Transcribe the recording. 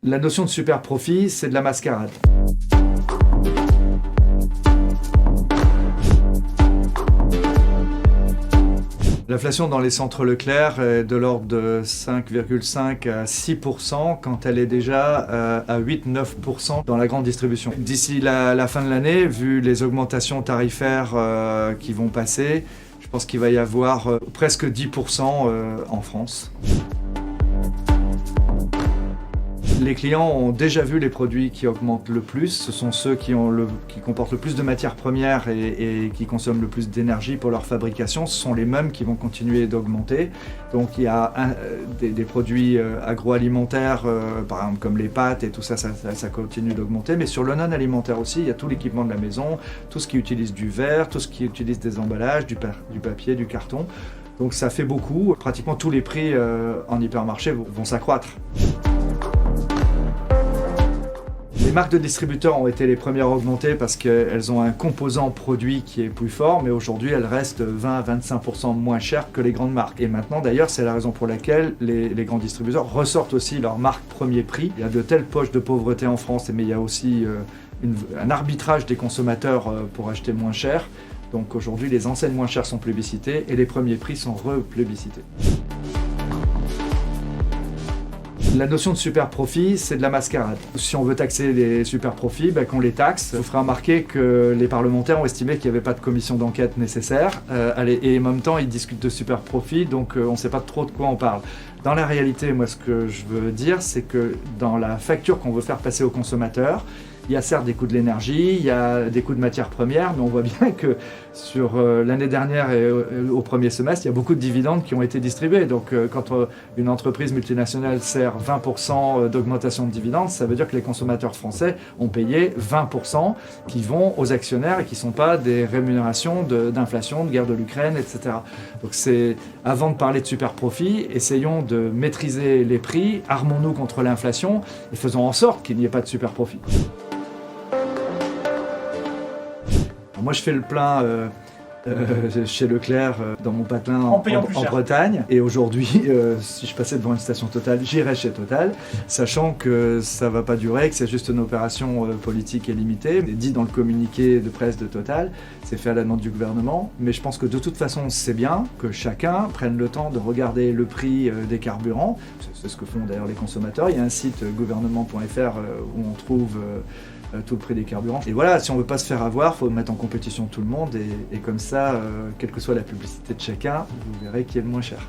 La notion de super profit, c'est de la mascarade. L'inflation dans les centres Leclerc est de l'ordre de 5,5 à 6% quand elle est déjà à 8-9% dans la grande distribution. D'ici la fin de l'année, vu les augmentations tarifaires qui vont passer, je pense qu'il va y avoir presque 10% en France. Les clients ont déjà vu les produits qui augmentent le plus. Ce sont ceux qui comportent le plus de matières premières et qui consomment le plus d'énergie pour leur fabrication. Ce sont les mêmes qui vont continuer d'augmenter. Donc il y a des produits agroalimentaires, par exemple comme les pâtes et tout ça, ça continue d'augmenter. Mais sur le non alimentaire aussi, il y a tout l'équipement de la maison, tout ce qui utilise du verre, tout ce qui utilise des emballages, du papier, du carton. Donc ça fait beaucoup. Pratiquement tous les prix en hypermarché vont s'accroître. Les marques de distributeurs ont été les premières à augmenter parce qu'elles ont un composant produit qui est plus fort, mais aujourd'hui elles restent 20 à 25% moins chères que les grandes marques. Et maintenant d'ailleurs c'est la raison pour laquelle les grands distributeurs ressortent aussi leurs marques premier prix. Il y a de telles poches de pauvreté en France, mais il y a aussi un arbitrage des consommateurs pour acheter moins cher. Donc aujourd'hui les enseignes moins chères sont plébiscitées et les premiers prix sont replébiscités. La notion de super profit, c'est de la mascarade. Si on veut taxer les super profits, qu'on les taxe. Je vous ferai remarquer que les parlementaires ont estimé qu'il n'y avait pas de commission d'enquête nécessaire. Et en même temps, ils discutent de super profit, donc on ne sait pas trop de quoi on parle. Dans la réalité, moi, ce que je veux dire, c'est que dans la facture qu'on veut faire passer aux consommateurs, il y a certes des coûts de l'énergie, il y a des coûts de matières premières, mais on voit bien que sur l'année dernière et au premier semestre, il y a beaucoup de dividendes qui ont été distribués. Donc quand une entreprise multinationale sert 20% d'augmentation de dividendes, ça veut dire que les consommateurs français ont payé 20% qui vont aux actionnaires et qui ne sont pas des rémunérations d'inflation, de guerre de l'Ukraine, etc. Donc avant de parler de super profit, essayons de maîtriser les prix, armons-nous contre l'inflation et faisons en sorte qu'il n'y ait pas de super profit. Moi, je fais le plein chez Leclerc dans mon patelin en Bretagne. Et aujourd'hui, si je passais devant une station Total, j'irais chez Total, sachant que ça ne va pas durer, que c'est juste une opération politique et limitée. Dit dans le communiqué de presse de Total, c'est fait à la demande du gouvernement. Mais je pense que de toute façon, c'est bien que chacun prenne le temps de regarder le prix des carburants. C'est ce que font d'ailleurs les consommateurs. Il y a un site gouvernement.fr où on trouve tout le prix des carburants. Et voilà, si on ne veut pas se faire avoir, il faut mettre en compétition tout le monde et comme ça, quelle que soit la publicité de chacun, vous verrez qui est le moins cher.